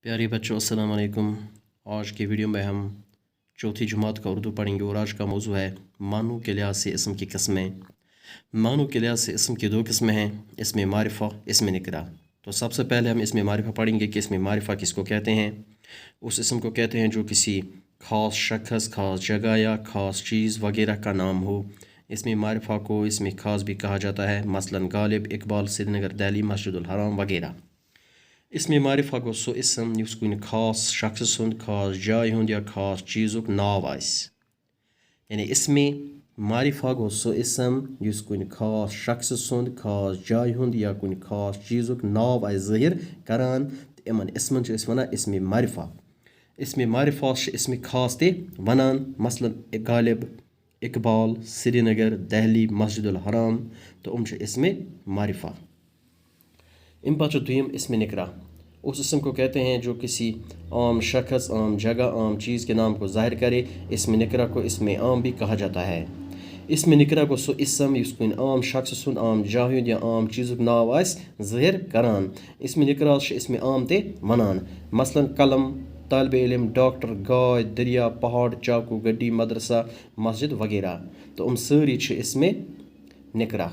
प्यारे बच्चों अस्सलाम वालेकुम। आज की वीडियो में हम चौथी जमात का उर्दू पढ़ेंगे और आज का मौजू है मानू के लिहाज से इसम की किस्में। मानू के लिहाज से इसम की दो किस्में हैं, इसमें मारिफा, इसमें निकरा। तो सबसे पहले हम इसमें मारिफा पढ़ेंगे कि इसमें मारिफा किसको कहते हैं। उस इसम को कहते हैं जो किसी ख़ास शख्स, ख़ास जगह या ख़ास चीज़ वगैरह का नाम हो। इसमें मारिफा को इसमें ख़ास भी कहा जाता है, मसलन गालिब, इकबाल, श्रीनगर, दिल्ली, मस्जिदुल हराम वगैरह। इसमें मारिफा गो सो इसम युस कुन खास शख्स सुंद, खास जाय हुंद या खास चीज़ुक नाव आसि। यानी इसमें मारिफा गो सो इसम युस कुन खास शख्स सुंद, खास जाय हुंद या कुन खास चीज़ुक नाव आसि ज़ाहिर करान, तो इमन इसमन छ अस वनान इसमें मारिफा। इसमें मारिफा छ इसमें खास ते वनान, मसलन गालिब, इकबाल, श्रीनगर, दिल्ली, मस्जिदुल हराम, तो छ इसमें मारिफा। इन पाँच दुयम इसमें निकरा। उस इसम को कहते हैं जो किसी आम शख्स, आम जगह, आम चीज़ के नाम को ज़ाहिर करे। इसमें निकरा को इसमें आम भी कहा जाता है। इसमें निकरा को सो इसम युस कुन आम शख्स सुन, आम जाहिद या आम चीज़ुक नाव आसि ज़ाहिर करान। इसमें निकरा छ इसमें आम ते वनान, मसलन कलम, तालिब इल्म, डॉक्टर, गाय, दरिया, पहाड़, चाकू, गड्डी, मदरसा, मस्जिद वगैरह। तो सारी छ इसमें निकरा।